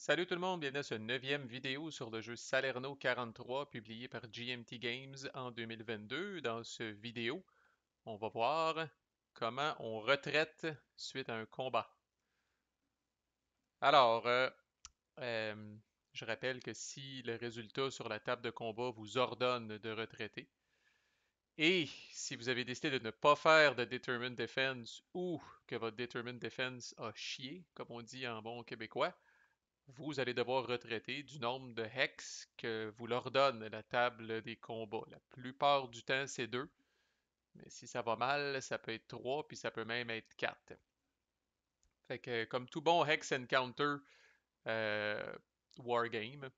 Salut tout le monde, bienvenue à ce neuvième vidéo sur le jeu Salerno 43 publié par GMT Games en 2022. Dans ce vidéo, on va voir comment on retraite suite à un combat. Alors, euh, je rappelle que si le résultat sur la table de combat vous ordonne de retraiter, et si vous avez décidé de ne pas faire de Determined Defense ou que votre Determined Defense a chié, comme on dit en bon québécois, vous allez devoir retraiter du nombre de hex que vous leur donne la table des combats. La plupart du temps, c'est 2, mais si ça va mal, ça peut être 3, puis ça peut même être 4. Fait que, comme tout bon hex encounter euh, wargame,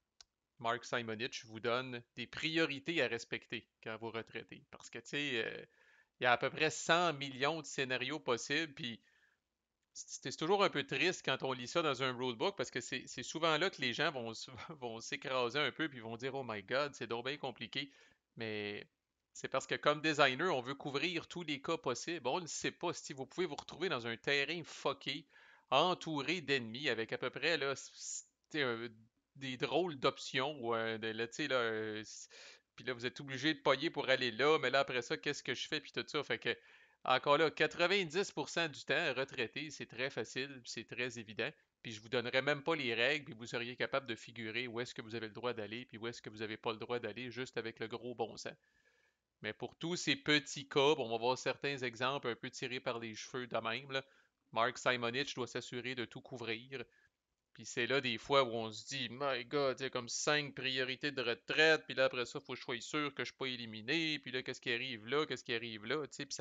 Mark Simonich vous donne des priorités à respecter quand vous retraitez. Parce que, tu sais, il y a à peu près 100 millions de scénarios possibles, puis c'est toujours un peu triste quand on lit ça dans un rulebook parce que c'est souvent là que les gens vont s'écraser un peu puis vont dire Oh my God, c'est donc bien compliqué. Mais c'est parce que comme designer, on veut couvrir tous les cas possibles. On ne sait pas si vous pouvez vous retrouver dans un terrain fucké, entouré d'ennemis avec à peu près là, des drôles d'options. Ou, là, tu sais, là, puis là, vous êtes obligé de payer pour aller là, mais là, après ça, qu'est-ce que je fais? Puis tout ça. Fait que encore là, 90% du temps, retraité, c'est très facile, c'est très évident. Puis je vous donnerai même pas les règles, puis vous seriez capable de figurer où est-ce que vous avez le droit d'aller, puis où est-ce que vous n'avez pas le droit d'aller, juste avec le gros bon sens. Mais pour tous ces petits cas, bon, on va voir certains exemples un peu tirés par les cheveux de même, là. Mark Simonich doit s'assurer de tout couvrir. Puis c'est là des fois où on se dit, My God, il y a comme 5 priorités de retraite, puis là après ça, il faut que je sois sûr que je ne suis pas éliminé, puis là, qu'est-ce qui arrive là, qu'est-ce qui arrive là, tu sais, puis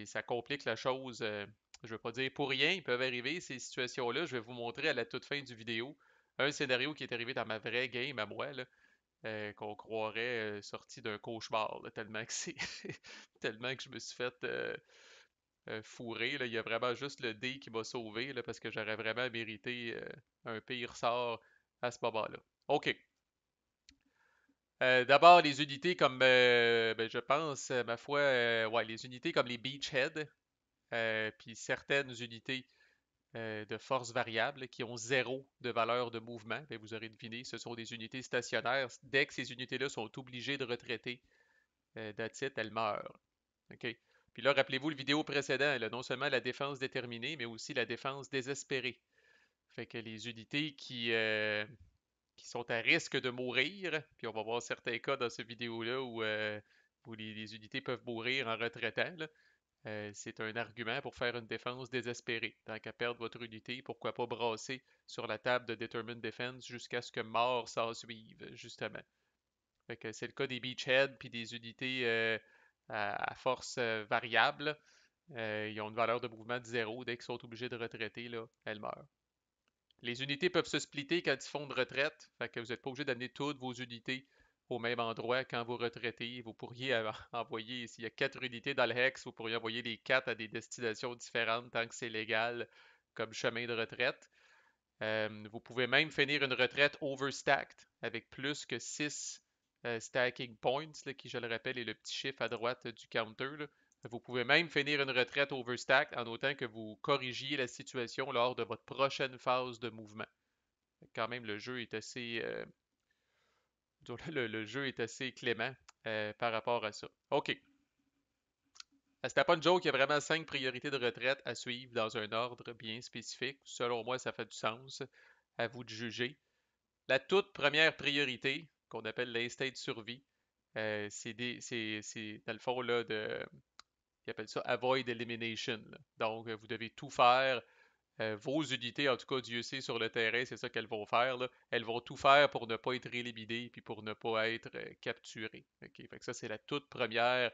ça complique la chose. Je ne veux pas dire pour rien, ils peuvent arriver ces situations-là. Je vais vous montrer à la toute fin du vidéo un scénario qui est arrivé dans ma vraie game à moi, là, qu'on croirait sorti d'un cauchemar, là, tellement que c'est tellement que je me suis fait fourrer. Là. Il y a vraiment juste le dé qui m'a sauvé là, parce que j'aurais vraiment mérité un pire sort à ce moment-là. OK. D'abord, les unités comme, ben, je pense, ma foi, ouais, les unités comme les Beachhead, puis certaines unités de force variable qui ont 0 de valeur de mouvement. Bien, vous aurez deviné, ce sont des unités stationnaires. Dès que ces unités-là sont obligées de retraiter, that's it, elles meurent. OK? Puis là, rappelez-vous le vidéo précédent, là, non seulement la défense déterminée, mais aussi la défense désespérée. Fait que les unités qui sont à risque de mourir, puis on va voir certains cas dans cette vidéo-là où les unités peuvent mourir en retraitant, là. C'est un argument pour faire une défense désespérée. Tant qu'à perdre votre unité, pourquoi pas brasser sur la table de Determined Defense jusqu'à ce que mort s'en suive, justement. Fait que c'est le cas des Beachhead puis des unités à force variable. Ils ont une valeur de mouvement de 0. Dès qu'ils sont obligés de retraiter, là, elles meurent. Les unités peuvent se splitter quand ils font de retraite. Fait que vous n'êtes pas obligé d'amener toutes vos unités au même endroit quand vous retraitez. Vous pourriez envoyer, s'il y a 4 unités dans le Hex, vous pourriez envoyer les 4 à des destinations différentes tant que c'est légal comme chemin de retraite. Vous pouvez même finir une retraite overstacked avec plus que 6 stacking points, là, qui, je le rappelle, est le petit chiffre à droite du counter. Là. Vous pouvez même finir une retraite overstacked en autant que vous corrigiez la situation lors de votre prochaine phase de mouvement. Quand même, le jeu est assez, le jeu est assez clément par rapport à ça. OK. C'était pas une joke, il y a vraiment 5 priorités de retraite à suivre dans un ordre bien spécifique. Selon moi, ça fait du sens. À vous de juger. La toute première priorité, qu'on appelle l'instinct de survie, c'est dans le fond là, ils appellent ça avoid elimination. Là. Donc, vous devez tout faire. Vos unités, en tout cas, Dieu sait, sur le terrain, c'est ça qu'elles vont faire. Là. Elles vont tout faire pour ne pas être éliminées puis pour ne pas être capturées. OK? Fait que ça, c'est la toute première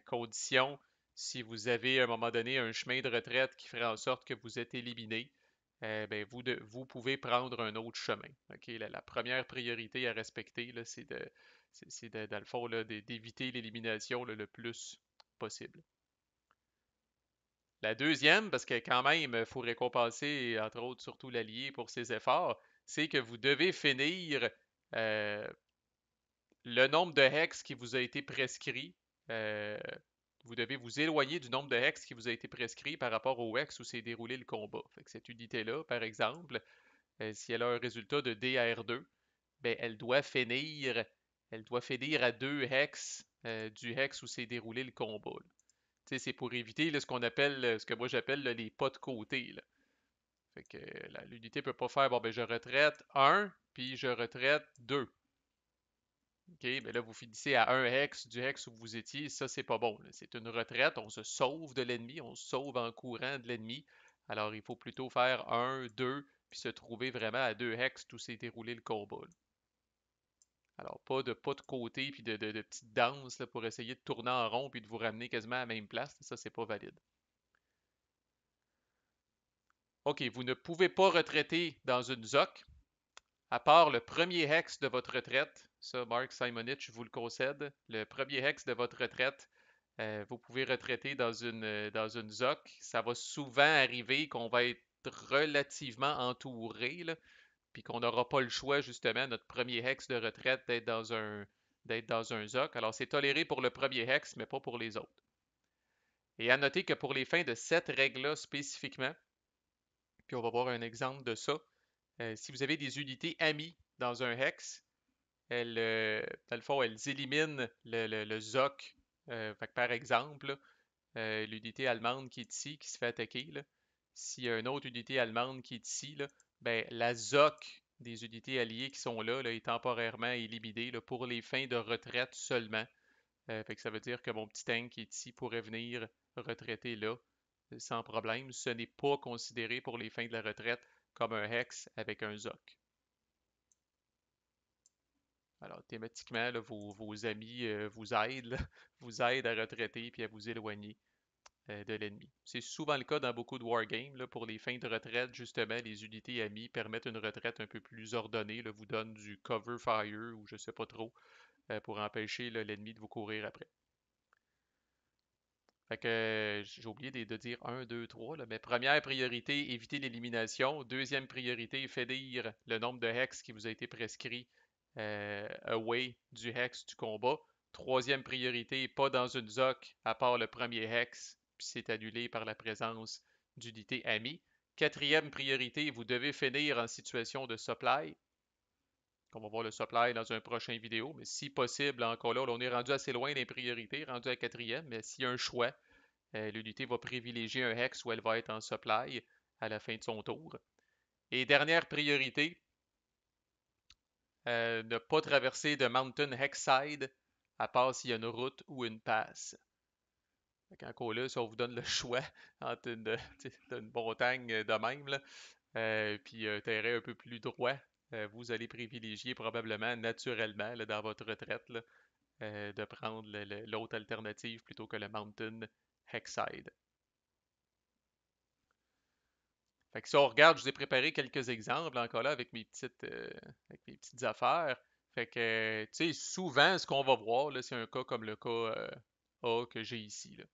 condition. Si vous avez à un moment donné un chemin de retraite qui ferait en sorte que vous êtes éliminé, ben, vous pouvez prendre un autre chemin. OK? La première priorité à respecter, là, dans le fond, là, d'éviter l'élimination le plus possible. La deuxième, parce que quand même, il faut récompenser, entre autres, surtout l'allié pour ses efforts, c'est que vous devez finir euh, le nombre de hex qui vous a été prescrit. euh, Vous devez vous éloigner du nombre de hex qui vous a été prescrit par rapport au hex où s'est déroulé le combat. Fait que cette unité-là, par exemple, si elle a un résultat de DR2, ben, elle doit finir à 2 hex du hex où s'est déroulé le combat. C'est pour éviter là, ce qu'on appelle, ce que moi j'appelle là, les pas de côté. Là. Fait que l'unité peut pas faire, bon ben je retraite 1, puis je retraite 2. OK, mais là vous finissez à 1 hex du hex où vous étiez, ça c'est pas bon. C'est une retraite, on se sauve de l'ennemi, on se sauve en courant de l'ennemi. Alors il faut plutôt faire 1, 2, puis se trouver vraiment à 2 hex où s'est déroulé le combat. Là. Alors, pas de côté puis de petites danses là, pour essayer de tourner en rond puis de vous ramener quasiment à la même place. Ça, c'est pas valide. OK, vous ne pouvez pas retraiter dans une ZOC, à part le premier hex de votre retraite. Ça, Mark Simonitch, je vous le concède. Le premier hex de votre retraite, vous pouvez retraiter dans une ZOC. Ça va souvent arriver qu'on va être relativement entouré, là, puis qu'on n'aura pas le choix, justement, notre premier hex de retraite, d'être dans un ZOC. Alors, c'est toléré pour le premier hex, mais pas pour les autres. Et à noter que pour les fins de cette règle-là spécifiquement, puis on va voir un exemple de ça, si vous avez des unités amies dans un hex, dans le fond, elles éliminent le ZOC. Par exemple, l'unité allemande qui est ici, qui se fait attaquer, là, s'il y a une autre unité allemande qui est ici, là, ben, la ZOC des unités alliées qui sont là, est temporairement éliminée là, pour les fins de retraite seulement. Fait que ça veut dire que mon petit tank qui est ici pourrait venir retraiter là sans problème. Ce n'est pas considéré pour les fins de la retraite comme un hex avec un ZOC. Alors, thématiquement, là, vos amis vous aident, là, vous aident à retraiter puis à vous éloigner de l'ennemi. C'est souvent le cas dans beaucoup de wargames. Là, pour les fins de retraite, justement, les unités amies permettent une retraite un peu plus ordonnée, là, vous donnent du cover fire ou je sais pas trop pour empêcher l'ennemi de vous courir après. Fait que j'ai oublié de dire un, 2, 3, là, mais première priorité, éviter l'élimination. Deuxième priorité, finir le nombre de hex qui vous a été prescrit away du hex du combat. Troisième priorité, pas dans une ZOC à part le premier hex, puis c'est annulé par la présence d'unités amies. Quatrième priorité, vous devez finir en situation de supply. On va voir le supply dans un prochain vidéo, mais si possible, encore là, on est rendu assez loin des priorités, rendu à quatrième, mais s'il y a un choix, l'unité va privilégier un hex où elle va être en supply à la fin de son tour. Et dernière priorité, ne pas traverser de Mountain Hexside à part s'il y a une route ou une passe. Encore là, si on vous donne le choix entre une montagne de même, là, puis un terrain un peu plus droit, vous allez privilégier probablement naturellement là, dans votre retraite là, de prendre l'autre alternative plutôt que le Mountain Hexside. Fait que si on regarde, je vous ai préparé quelques exemples encore là avec mes petites affaires. Fait que, tu sais, souvent, ce qu'on va voir, là, c'est un cas comme le cas A que j'ai ici, là.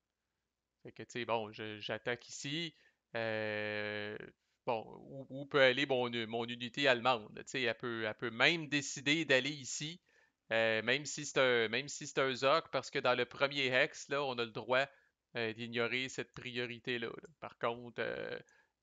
Fait que, tu sais, bon, j'attaque ici. euh, bon, où peut aller mon unité allemande? Tu sais, elle peut même décider d'aller ici, même si c'est un ZOC, parce que dans le premier hex, là, on a le droit d'ignorer cette priorité-là. Là. Par contre,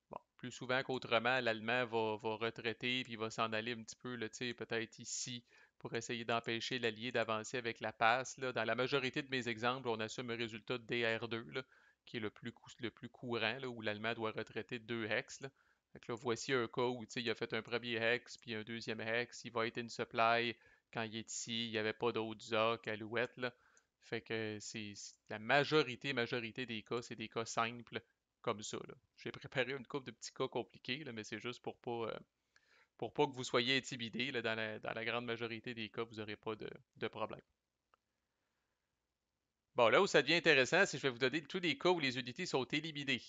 bon, plus souvent qu'autrement, l'Allemand va retraiter puis il va s'en aller un petit peu, là, peut-être ici pour essayer d'empêcher l'Allié d'avancer avec la passe. Là. Dans la majorité de mes exemples, on assume un résultat de DR2, là, qui est le plus courant, là, où l'Allemand doit retraiter 2 hex. Là. Fait que là, voici un cas où il a fait un premier hex puis un deuxième hex. Il va être in supply quand il est ici. Il n'y avait pas d'autres ZOC, Alouette. Là. Fait que c'est la majorité des cas, c'est des cas simples comme ça. Là. J'ai préparé une couple de petits cas compliqués, là, mais c'est juste pour pas que vous soyez intimidés. Là, dans la grande majorité des cas, vous n'aurez pas de problème. Bon, là où ça devient intéressant, c'est que je vais vous donner tous les cas où les unités sont éliminées.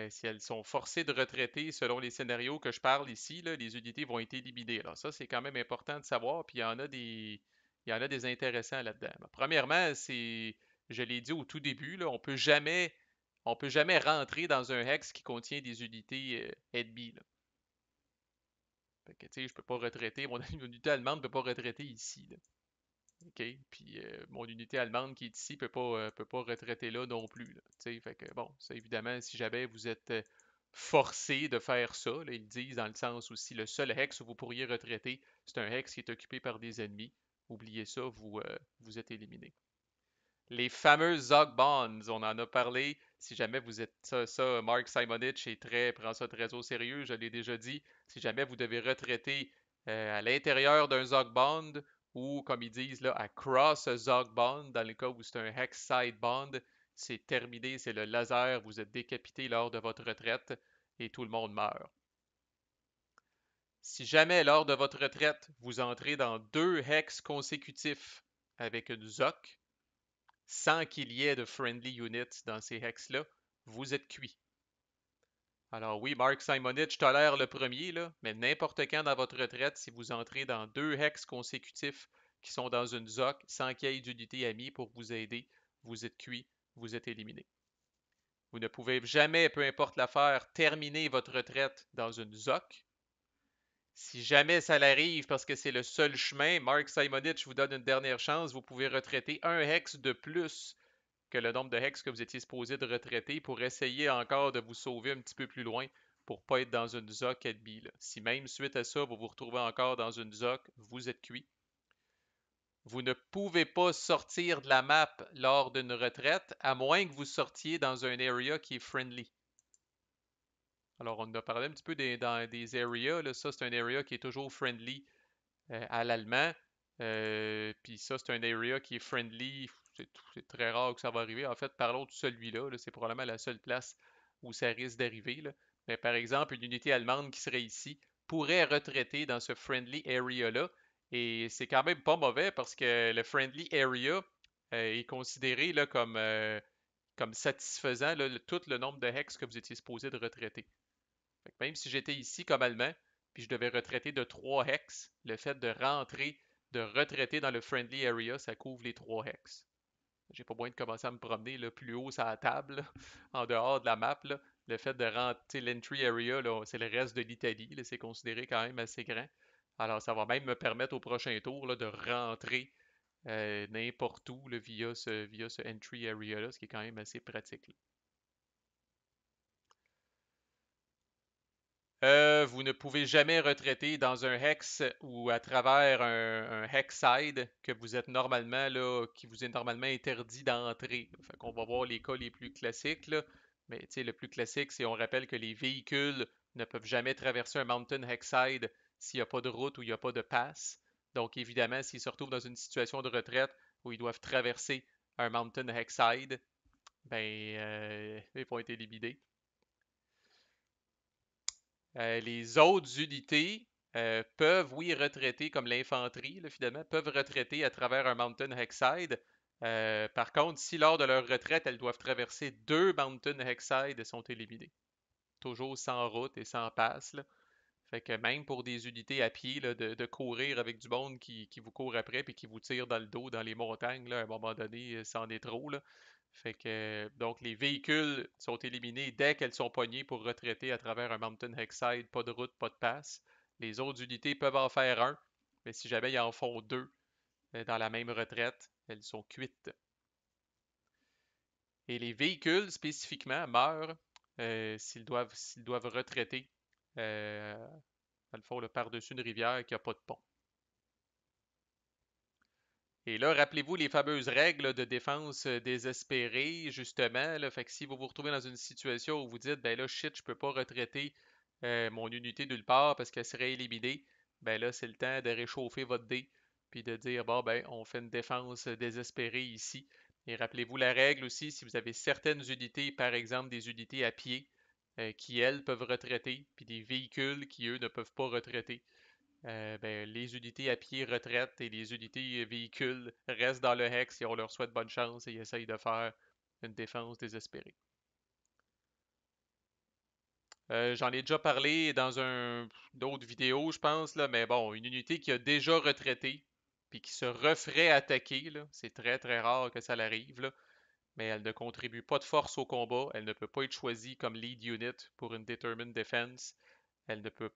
Si elles sont forcées de retraiter selon les scénarios que je parle ici, là, les unités vont être éliminées. Alors ça, c'est quand même important de savoir, puis il y en a des intéressants là-dedans. Premièrement, je l'ai dit au tout début, là, on peut jamais rentrer dans un hex qui contient des unités ennemies. Là. Fait que, tu sais, je peux pas retraiter, mon unité allemande ne peut pas retraiter ici. Là. OK? Puis mon unité allemande qui est ici peut pas retraiter là non plus. Là, fait que bon, ça évidemment, si jamais vous êtes forcé de faire ça. Là, ils disent dans le sens aussi, le seul hex où vous pourriez retraiter, c'est un hex qui est occupé par des ennemis. Oubliez ça, vous êtes éliminé. Les fameux Zog Bonds, on en a parlé. Si jamais vous êtes Mark Simonitch prend ça très au sérieux, je l'ai déjà dit. Si jamais vous devez retraiter à l'intérieur d'un Zog Bond ou, comme ils disent là, across a Zog Bond, dans le cas où c'est un Hex Side Bond, c'est terminé, c'est le laser, vous êtes décapité lors de votre retraite et tout le monde meurt. Si jamais lors de votre retraite, vous entrez dans 2 hex consécutifs avec une Zoc, sans qu'il y ait de friendly units dans ces hex-là, vous êtes cuit. Alors oui, Mark Simonitch tolère le premier, là, mais n'importe quand dans votre retraite, si vous entrez dans 2 hex consécutifs qui sont dans une ZOC sans qu'il y ait d'unité amie pour vous aider, vous êtes cuit, vous êtes éliminé. Vous ne pouvez jamais, peu importe l'affaire, terminer votre retraite dans une ZOC. Si jamais ça l'arrive parce que c'est le seul chemin, Mark Simonitch vous donne une dernière chance, vous pouvez retraiter un hex de plus que le nombre de hex que vous étiez supposé de retraiter pour essayer encore de vous sauver un petit peu plus loin pour pas être dans une ZOC ennemie. Si même suite à ça, vous vous retrouvez encore dans une ZOC, vous êtes cuit. Vous ne pouvez pas sortir de la map lors d'une retraite à moins que vous sortiez dans un area qui est friendly. Alors, on a parlé un petit peu dans des areas. Là. Ça, c'est un area qui est toujours friendly à l'allemand. Puis ça, c'est un area qui est friendly. C'est très rare que ça va arriver. En fait, parlons de celui-là. Là, c'est probablement la seule place où ça risque d'arriver. Mais par exemple, une unité allemande qui serait ici pourrait retraiter dans ce friendly area-là. Et c'est quand même pas mauvais parce que le friendly area est considéré là, comme satisfaisant là, tout le nombre de hex que vous étiez supposé de retraiter. Fait que même si j'étais ici comme allemand, puis je devais retraiter de 3 hex, le fait de rentrer, de retraiter dans le friendly area, ça couvre les 3 hex. J'ai pas besoin de commencer à me promener là, plus haut sur la table, là, en dehors de la map. Là. Le fait de rentrer l'entry area, c'est le reste de l'Italie. C'est considéré quand même assez grand. Alors, ça va même me permettre au prochain tour là, de rentrer n'importe où là, via ce entry area-là, ce qui est quand même assez pratique. Là. Vous ne pouvez jamais retraiter dans un hex ou à travers un hex side que vous êtes normalement là, qui vous est normalement interdit d'entrer. Fait qu'on va voir les cas les plus classiques là. Mais tu sais, le plus classique, c'est on rappelle que les véhicules ne peuvent jamais traverser un mountain hex side s'il n'y a pas de route ou il n'y a pas de pass. Donc évidemment, s'ils se retrouvent dans une situation de retraite où ils doivent traverser un mountain hex side, ben ils vont être éliminés. Les autres unités peuvent, oui, retraiter, comme l'infanterie, là, finalement, peuvent retraiter à travers un mountain hexside. Par contre, si lors de leur retraite, elles doivent traverser 2 mountain hexsides, elles sont éliminées. Toujours sans route et sans passe. Là. Fait que même pour des unités à pied, là, de courir avec du monde qui vous court après et qui vous tire dans le dos dans les montagnes, là, à un moment donné, c'en est trop. Là. Fait que donc les véhicules sont éliminés dès qu'elles sont poignées pour retraiter à travers un mountain hexside, pas de route, pas de passe. Les autres unités peuvent en faire un, mais si jamais ils en font 2 dans la même retraite, elles sont cuites. Et les véhicules spécifiquement meurent s'ils doivent retraiter euh, dans le fond, par-dessus une rivière qui n'a pas de pont. Et là, rappelez-vous les fameuses règles de défense désespérée, justement. Là, fait que si vous vous retrouvez dans une situation où vous dites, ben là, shit, je peux pas retraiter mon unité nulle part parce qu'elle serait éliminée, ben là, c'est le temps de réchauffer votre dé, puis de dire, bon, ben, on fait une défense désespérée ici. Et rappelez-vous la règle aussi, si vous avez certaines unités, par exemple des unités à pied, qui, elles, peuvent retraiter, puis des véhicules qui, eux, ne peuvent pas retraiter ben, les unités à pied retraitent et les unités véhicules restent dans le hex et on leur souhaite bonne chance et ils essayent de faire une défense désespérée. J'en ai déjà parlé dans d'autres vidéos, je pense, là, mais bon, une unité qui a déjà retraité puis qui se referait attaquer, là, c'est très très rare que ça l'arrive, là, mais elle ne contribue pas de force au combat, elle ne peut pas être choisie comme lead unit pour une Determined Defense.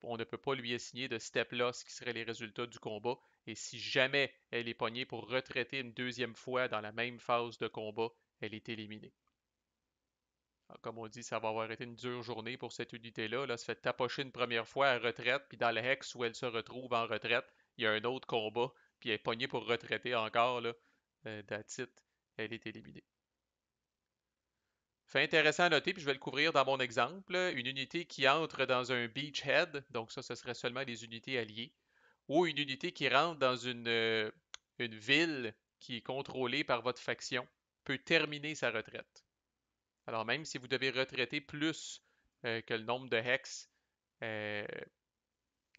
On ne peut pas lui assigner de step loss qui seraient les résultats du combat. Et si jamais elle est pognée pour retraiter une deuxième fois dans la même phase de combat, elle est éliminée. Comme on dit, ça va avoir été une dure journée pour cette unité-là. Là, elle se fait tapocher une première fois à retraite, puis dans le hex où elle se retrouve en retraite, il y a un autre combat, puis elle est pognée pour retraiter encore, là. That's it. Elle est éliminée. Fait intéressant à noter, puis je vais le couvrir dans mon exemple, une unité qui entre dans un beachhead, donc ça, ce serait seulement les unités alliées, ou une unité qui rentre dans une ville qui est contrôlée par votre faction, peut terminer sa retraite. Alors même si vous devez retraiter plus que le nombre de hex, euh,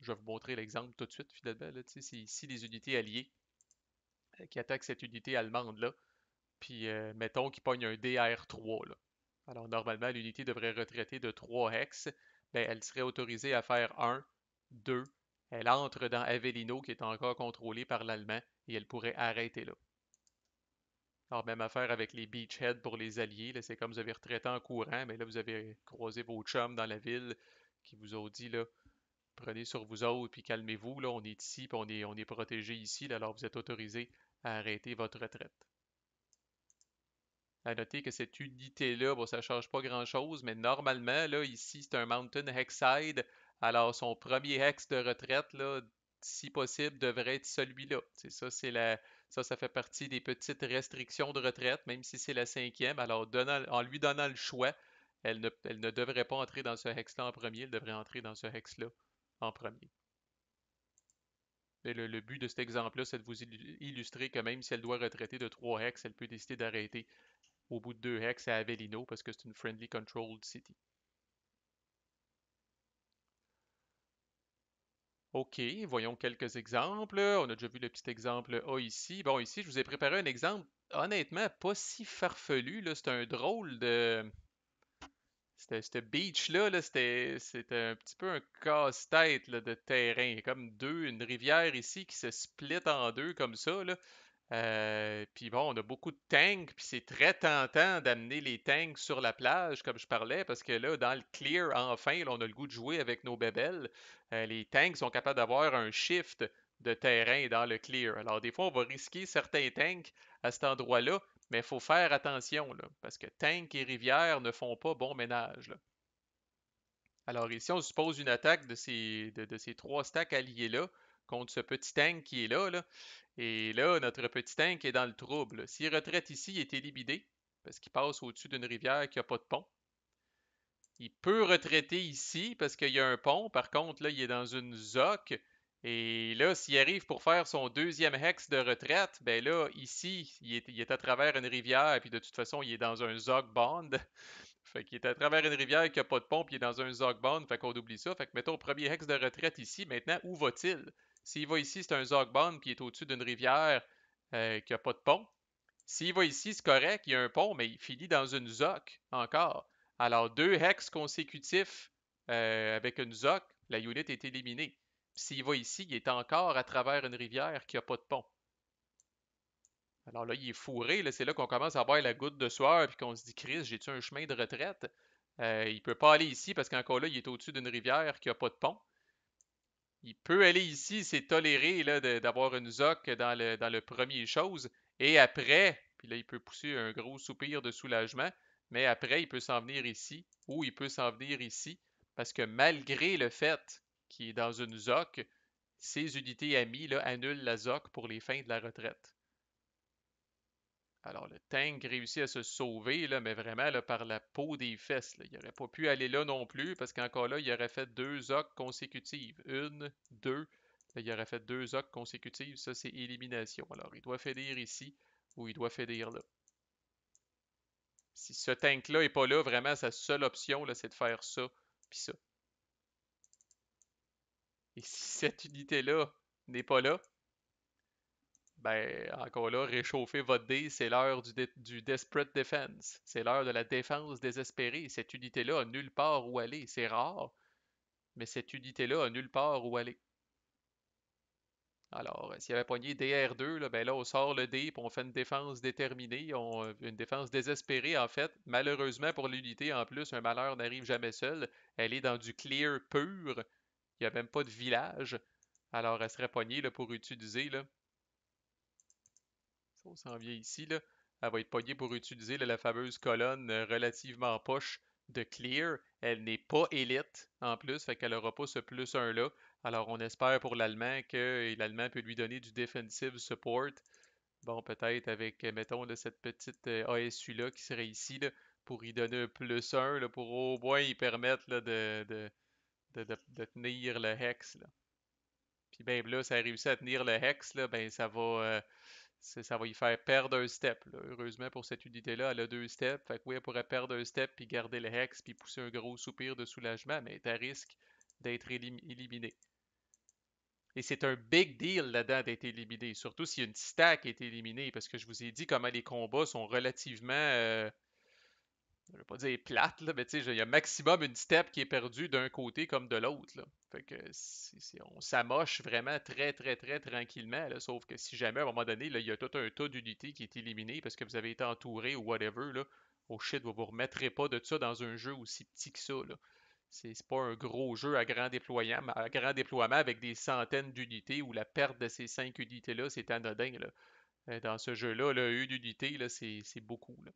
je vais vous montrer l'exemple tout de suite finalement. C'est ici les unités alliées qui attaquent cette unité allemande-là. Puis mettons qu'ils pognent un DR3 là. Alors normalement l'unité devrait retraiter de 3 hex. Ben, elle serait autorisée à faire 1, 2. Elle entre dans Avellino qui est encore contrôlé par l'Allemand et elle pourrait arrêter là. Alors, même affaire avec les beachheads pour les alliés. C'est comme vous avez retraité en courant, mais là, vous avez croisé vos chums dans la ville qui vous ont dit, là, prenez sur vous autres, puis calmez-vous, là, on est ici, puis on est protégé ici, là, alors vous êtes autorisé à arrêter votre retraite. À noter que cette unité-là, bon, ça ne change pas grand-chose, mais normalement, là, ici, c'est un Mountain Hexside, alors son premier hex de retraite, là, si possible, devrait être celui-là. C'est ça, ça fait partie des petites restrictions de retraite, même si c'est la cinquième. Alors, en lui donnant le choix, elle ne devrait pas entrer dans ce hex-là en premier, elle devrait entrer dans ce hex-là en premier. Mais le but de cet exemple-là, c'est de vous illustrer que même si elle doit retraiter de 3 hex, elle peut décider d'arrêter au bout de 2 hex à Avellino parce que c'est une friendly controlled city. OK, voyons quelques exemples. On a déjà vu le petit exemple A ici. Bon, ici, je vous ai préparé un exemple, honnêtement, pas si farfelu, là. C'est un drôle de... Ce beach-là, là, c'était un petit peu un casse-tête là, de terrain. Il y a comme une rivière ici qui se split en deux comme ça, là. Puis bon, on a beaucoup de tanks, puis c'est très tentant d'amener les tanks sur la plage, comme je parlais, parce que là, dans le clear, enfin, là, on a le goût de jouer avec nos bébelles. Les tanks sont capables d'avoir un shift de terrain dans le clear. Alors, des fois, on va risquer certains tanks à cet endroit-là, mais il faut faire attention, là, parce que tanks et rivières ne font pas bon ménage, là. Alors ici, on suppose une attaque de ces trois stacks alliés-là contre ce petit tank qui est là, là. Et là, notre petit tank est dans le trouble. S'il retraite ici, il est éliminé, parce qu'il passe au-dessus d'une rivière qui n'a pas de pont. Il peut retraiter ici parce qu'il y a un pont. Par contre, là, il est dans une zoc. Et là, s'il arrive pour faire son deuxième hex de retraite, ben là, ici, il est à travers une rivière, puis de toute façon, il est dans un zoc bond. Fait qu'il est à travers une rivière qui n'a pas de pont, puis il est dans un Zogbond, fait qu'on oublie ça. Fait que mettons, premier hex de retraite ici, maintenant, où va-t-il? S'il va ici, c'est un Zogbond, puis il est au-dessus d'une rivière qui n'a pas de pont. S'il va ici, c'est correct, il y a un pont, mais il finit dans une ZOC encore. Alors, deux hex consécutifs avec une ZOC, la unit est éliminée. S'il va ici, il est encore à travers une rivière qui n'a pas de pont. Alors là, il est fourré, là, c'est là qu'on commence à avoir la goutte de sueur, puis qu'on se dit, Chris, j'ai-tu un chemin de retraite? Il peut pas aller ici parce qu'encore là, il est au-dessus d'une rivière qui a pas de pont. Il peut aller ici, c'est toléré là, d'avoir une zoc dans le premier chose. Et après, puis là, il peut pousser un gros soupir de soulagement, mais après, il peut s'en venir ici, ou il peut s'en venir ici, parce que malgré le fait qu'il est dans une zoc, ses unités amies là, annulent la zoc pour les fins de la retraite. Alors, le tank réussit à se sauver, là, mais vraiment là, par la peau des fesses, là. Il n'aurait pas pu aller là non plus, parce qu'encore là, il aurait fait deux ocques consécutives. Une, deux. Là, il aurait fait deux ocques consécutives. Ça, c'est élimination. Alors, il doit finir ici ou il doit finir là. Si ce tank-là n'est pas là, vraiment, sa seule option, là, c'est de faire ça, puis ça. Et si cette unité-là n'est pas là, ben, encore là, réchauffez votre dé, c'est l'heure du Desperate Defense. C'est l'heure de la défense désespérée. Cette unité-là a nulle part où aller. C'est rare, mais cette unité-là a nulle part où aller. Alors, s'il y avait pogné DR2, là, ben là, on sort le dé, puis on fait une défense déterminée, une défense désespérée, en fait. Malheureusement pour l'unité, en plus, un malheur n'arrive jamais seul. Elle est dans du clear pur. Il n'y a même pas de village. Alors, elle serait pognée là, pour utiliser là, on s'en vient ici, là. Elle va être pognée pour utiliser là, la fameuse colonne relativement poche de clear. Elle n'est pas élite en plus, fait qu'elle n'aura pas ce plus 1 là. Alors on espère pour l'Allemand que l'Allemand peut lui donner du defensive support. Bon, peut-être avec, mettons, là, cette petite ASU-là qui serait ici là, pour y donner un plus 1, là, pour au moins y permettre là, de tenir le hex. Là. Puis ben là, ça a réussi à tenir le hex, là, ben ça va y faire perdre un step. Là. Heureusement pour cette unité-là, elle a 2 steps. Fait que oui, elle pourrait perdre un step puis garder le hex puis pousser un gros soupir de soulagement, mais elle est à risque d'être éliminée. Et c'est un big deal là-dedans d'être éliminé, surtout si une stack est éliminée, parce que je vous ai dit comment les combats sont relativement, je vais pas dire plate, là, mais tu sais, il y a maximum une step qui est perdue d'un côté comme de l'autre. Là. Fait que on s'amoche vraiment très, très, très tranquillement. Là, sauf que si jamais, à un moment donné, là, il y a tout un tas d'unités qui est éliminé parce que vous avez été entouré ou whatever, là, oh shit, vous vous remettrez pas de ça dans un jeu aussi petit que ça. Là. C'est pas un gros jeu à grand déploiement avec des centaines d'unités où la perte de ces 5 unités-là, c'est anodin. Là. Dans ce jeu-là, là, une unité, là, c'est beaucoup. Là.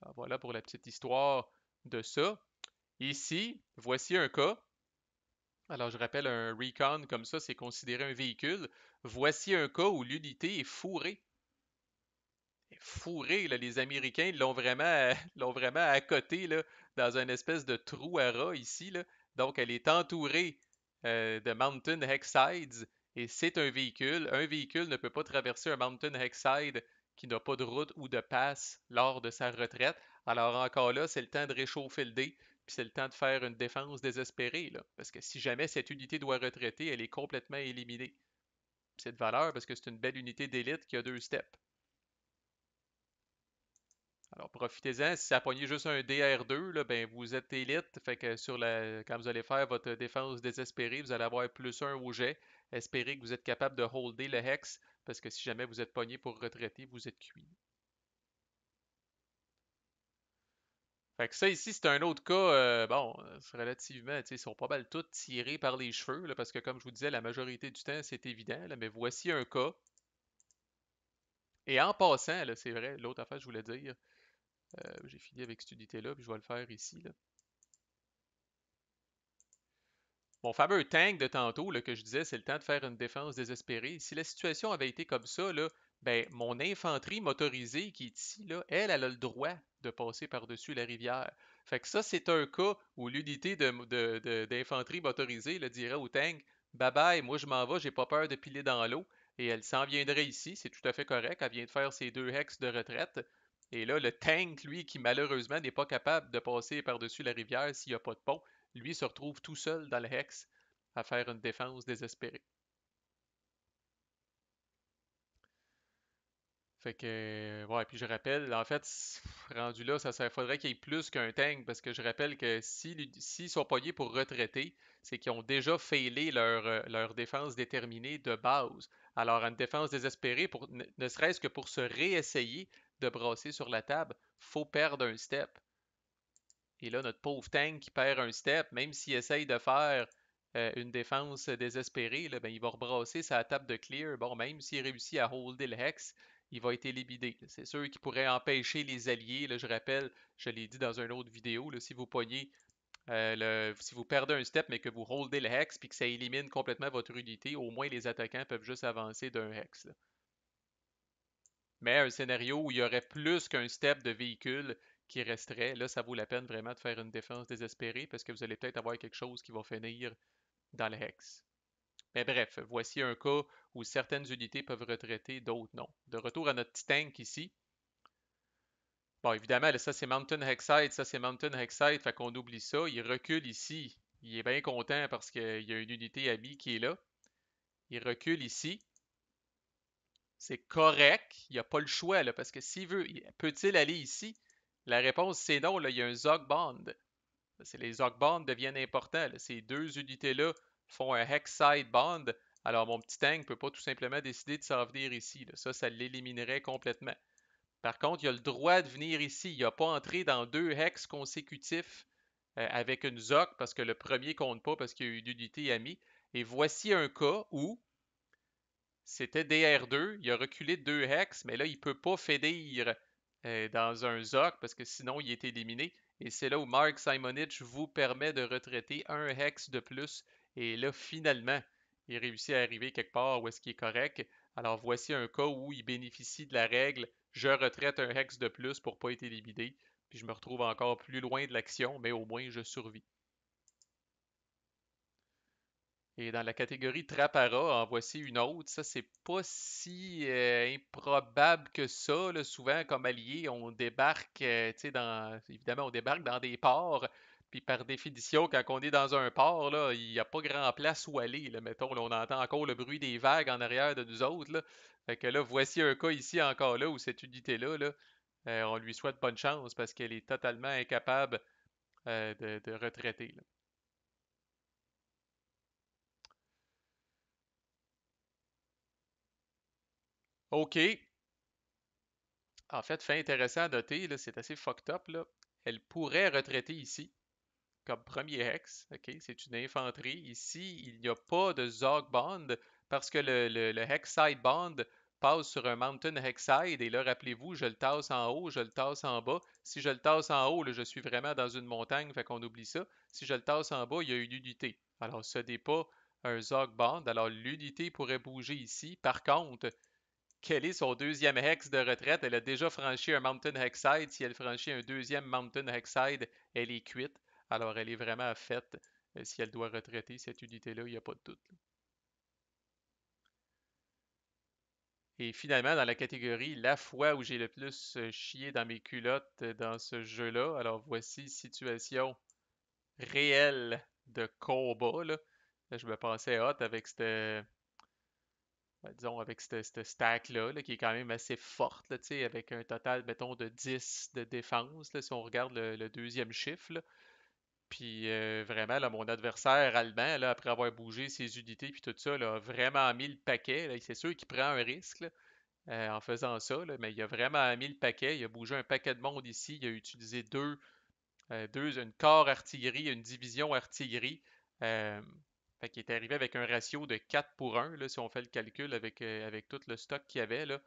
Alors, voilà pour la petite histoire de ça. Ici, voici un cas. Alors, je rappelle, un recon comme ça, c'est considéré un véhicule. Voici un cas où l'unité est fourrée. Fourrée, là, les Américains l'ont vraiment accoté là, dans une espèce de trou à rat ici. Là. Donc, elle est entourée de Mountain Hexsides et c'est un véhicule. Un véhicule ne peut pas traverser un Mountain Hexside qui n'a pas de route ou de passe lors de sa retraite. Alors, encore là, c'est le temps de réchauffer le dé, puis c'est le temps de faire une défense désespérée. Là, parce que si jamais cette unité doit retraiter, elle est complètement éliminée. C'est de valeur parce que c'est une belle unité d'élite qui a 2 steps. Alors profitez-en, si ça pognez juste un DR2, là, ben vous êtes élite, fait que quand vous allez faire votre défense désespérée, vous allez avoir plus 1 au jet. Espérez que vous êtes capable de holder le hex, parce que si jamais vous êtes pogné pour retraiter, vous êtes cuit. Fait que ça ici, c'est un autre cas, bon, c'est relativement, tu sais, ils sont pas mal tous tirés par les cheveux, là, parce que comme je vous disais, la majorité du temps, c'est évident, là, mais voici un cas. Et en passant, là, c'est vrai, l'autre affaire, je voulais dire, j'ai fini avec cette unité-là, puis je vais le faire ici, là. Mon fameux tank de tantôt là, que je disais, c'est le temps de faire une défense désespérée. Si la situation avait été comme ça, là, ben, mon infanterie motorisée qui est ici, là, elle a le droit de passer par-dessus la rivière. Fait que ça, c'est un cas où l'unité d'infanterie motorisée là, dirait au tank, bye bye, moi je m'en vais, j'ai pas peur de piler dans l'eau. Et elle s'en viendrait ici, c'est tout à fait correct. Elle vient de faire ses 2 hexes de retraite. Et là, le tank, lui, qui malheureusement n'est pas capable de passer par-dessus la rivière s'il n'y a pas de pont, lui se retrouve tout seul dans le Hex à faire une défense désespérée. Fait que, ouais, puis je rappelle, en fait, rendu là, ça faudrait qu'il y ait plus qu'un tank, parce que je rappelle que s'ils sont pognés pour retraiter, c'est qu'ils ont déjà failé leur défense déterminée de base. Alors, une défense désespérée, ne serait-ce que pour se réessayer de brasser sur la table, faut perdre un step. Et là, notre pauvre tank qui perd un step, même s'il essaye de faire une défense désespérée, là, ben, il va rebrasser sa table de clear. Bon, même s'il réussit à holder le hex, il va être éliminé. C'est sûr qu'il pourrait empêcher les alliés. Là, je rappelle, je l'ai dit dans une autre vidéo, là, si vous pognez, si vous perdez un step mais que vous holdez le hex puis que ça élimine complètement votre unité, au moins les attaquants peuvent juste avancer d'un hex. Là. Mais un scénario où il y aurait plus qu'un step de véhicule qui resterait, là, ça vaut la peine vraiment de faire une défense désespérée parce que vous allez peut-être avoir quelque chose qui va finir dans le hex. Mais bref, voici un cas où certaines unités peuvent retraiter, d'autres non. De retour à notre petit tank ici. Bon, évidemment, là, ça c'est Mountain Hexite, ça c'est Mountain Hexite, fait qu'on oublie ça. Il recule ici. Il est bien content parce qu'il y a une unité amie qui est là. Il recule ici. C'est correct, il n'y a pas le choix, là, parce que s'il veut, peut-il aller ici? La réponse, c'est non, là, il y a un Zog Bond. Les Zog Bonds deviennent importants. Là. Ces 2 unités-là font un Hexside Bond. Alors, mon petit tank ne peut pas tout simplement décider de s'en venir ici. Là. Ça l'éliminerait complètement. Par contre, il a le droit de venir ici. Il n'a pas entré dans 2 hex consécutifs avec une Zog parce que le premier compte pas parce qu'il y a eu une unité amie. Et voici un cas où c'était DR2, il a reculé de 2 hex, mais là, il ne peut pas fédire dans un ZOC parce que sinon il est éliminé. Et c'est là où Mark Simonich vous permet de retraiter un hex de plus. Et là, finalement, il réussit à arriver quelque part où est-ce qu'il est correct. Alors voici un cas où il bénéficie de la règle. Je retraite un hex de plus pour pas être éliminé. Puis je me retrouve encore plus loin de l'action, mais au moins je survis. Et dans la catégorie Trapara, en voici une autre. Ça, c'est pas si improbable que ça. Là. Souvent, comme allié, on débarque, tu sais, évidemment, on débarque dans des ports. Puis par définition, quand on est dans un port, là, il n'y a pas grand place où aller. Là. Mettons, là, on entend encore le bruit des vagues en arrière de nous autres. Là. Fait que là, voici un cas ici encore là où cette unité-là, là, on lui souhaite bonne chance parce qu'elle est totalement incapable de retraiter. Là. OK. En fait, fait intéressant à noter, là, c'est assez fucked up, là. Elle pourrait retraiter ici, comme premier hex. OK? C'est une infanterie. Ici, il n'y a pas de Zog Bond parce que le Hexside Bond passe sur un Mountain Hexside. Et là, rappelez-vous, je le tasse en haut, je le tasse en bas. Si je le tasse en haut, là, je suis vraiment dans une montagne, fait qu'on oublie ça. Si je le tasse en bas, il y a une unité. Alors, ce n'est pas un Zog Bond. Alors, l'unité pourrait bouger ici. Par contre, quel est son deuxième hex de retraite? Elle a déjà franchi un Mountain Hexside. Si elle franchit un deuxième Mountain Hexside, elle est cuite. Alors elle est vraiment faite si elle doit retraiter cette unité-là, il n'y a pas de doute. Et finalement, dans la catégorie la fois où j'ai le plus chié dans mes culottes dans ce jeu-là, alors voici situation réelle de combat. Là. Là, je me pensais hot avec cette, disons, avec cette stack-là, là, qui est quand même assez forte, là, tu sais, avec un total, mettons, de 10 de défense, là, si on regarde le deuxième chiffre. Là. Puis vraiment, là, mon adversaire allemand, là, après avoir bougé ses unités puis tout ça, là, a vraiment mis le paquet. Là. C'est sûr qu'il prend un risque là, en faisant ça, là, mais il a vraiment mis le paquet. Il a bougé un paquet de monde ici. Il a utilisé une corps artillerie, une division artillerie. Euh, Fait qu'il est arrivé avec un ratio de 4 pour 1, là, si on fait le calcul avec tout le stock qu'il y avait. Là.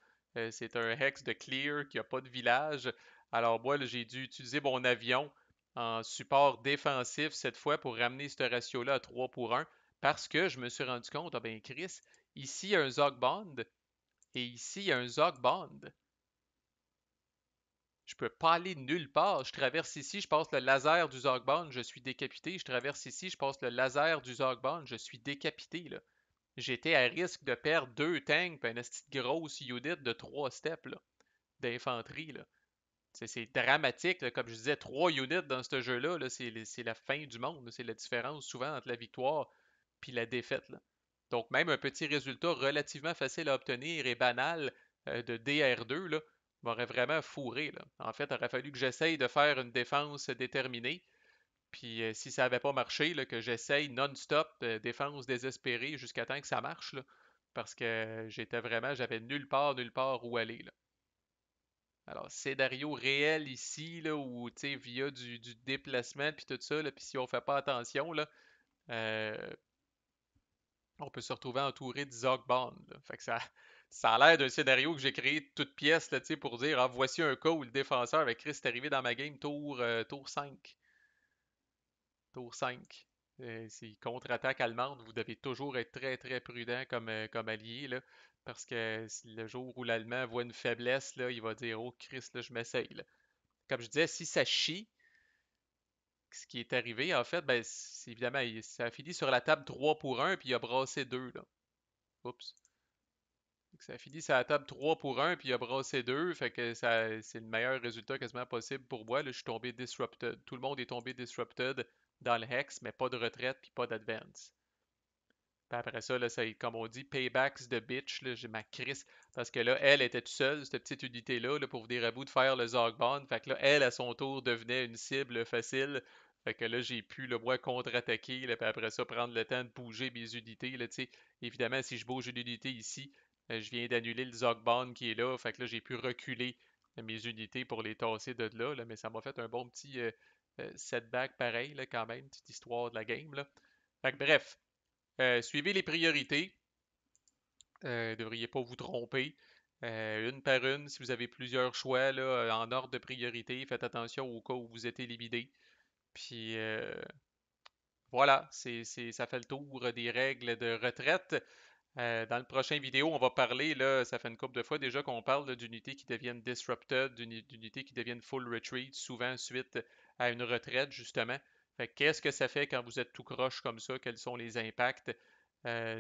C'est un hex de clear qui n'a pas de village. Alors moi, là, j'ai dû utiliser mon avion en support défensif cette fois pour ramener ce ratio-là à 3 pour 1 parce que je me suis rendu compte, ah ben Chris, ici il y a un Zog Bond et ici il y a un Zog Bond. Je peux pas aller nulle part. Je traverse ici, je passe le laser du Zogbond, je suis décapité. Je traverse ici, je passe le laser du Zogbond, je suis décapité, là. J'étais à risque de perdre deux tanks et une petite grosse unit de trois steps là, d'infanterie. Là. C'est dramatique. Là. Comme je disais, trois units dans ce jeu-là, là, c'est la fin du monde. C'est la différence souvent entre la victoire et la défaite. Là. Donc même un petit résultat relativement facile à obtenir et banal de DR2 là, m'aurait vraiment fourré. Là. En fait, il aurait fallu que j'essaye de faire une défense déterminée. Puis si ça n'avait pas marché, là, que j'essaye non-stop défense désespérée jusqu'à temps que ça marche. Là, parce que j'avais nulle part où aller. Là. Alors, scénario réel ici, là, où, tu sais, via du déplacement, puis tout ça, là, puis si on fait pas attention, là, euh, on peut se retrouver entouré de Zogbond. Fait que ça a l'air d'un scénario que j'ai créé de toute pièce, là, tu sais, pour dire, ah, voici un cas où le défenseur avec Chris est arrivé dans ma game tour 5. Tour 5. Si contre-attaque allemande, vous devez toujours être très très prudent comme allié, là, parce que si le jour où l'Allemand voit une faiblesse, là, il va dire oh Christ, là, je m'essaye. Là. Comme je disais, si ça chie, ce qui est arrivé, en fait, ben, évidemment, ça a fini sur la table 3 pour un puis il a brassé 2 là. Oups. Ça a fini sur la table 3 pour un puis il a brassé 2 fait que c'est le meilleur résultat quasiment possible pour moi. Là, je suis tombé disrupted. Tout le monde est tombé disrupted dans le hex, mais pas de retraite puis pas d'advance. Puis après ça, là, comme on dit, paybacks de bitch, là, j'ai ma crise. Parce que là, elle était toute seule, cette petite unité-là, là, pour venir à bout de faire le Zogbond. Fait que là, elle, à son tour, devenait une cible facile. Fait que là, j'ai pu, le moi, contre-attaquer, là, puis après ça, prendre le temps de bouger mes unités, là, tu sais. Évidemment, si je bouge une unité ici, je viens d'annuler le Zogbond qui est là. Fait que là, j'ai pu reculer mes unités pour les tasser de là, là. Mais ça m'a fait un bon petit setback pareil, là, quand même, petite histoire de la game, là. Fait que bref. Suivez les priorités. Ne devriez pas vous tromper. une par une. Si vous avez plusieurs choix là, en ordre de priorité, faites attention au cas où vous êtes éliminé. Puis voilà, ça fait le tour des règles de retraite. Dans le prochain vidéo, on va parler, là, ça fait une couple de fois déjà qu'on parle d'unités qui deviennent disrupted, d'unités qui deviennent full retreat, souvent suite à une retraite, justement. Fait qu'est-ce que ça fait quand vous êtes tout croche comme ça? Quels sont les impacts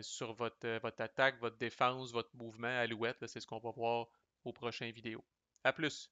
sur votre attaque, votre défense, votre mouvement, alouette? C'est ce qu'on va voir au prochain vidéo. À plus!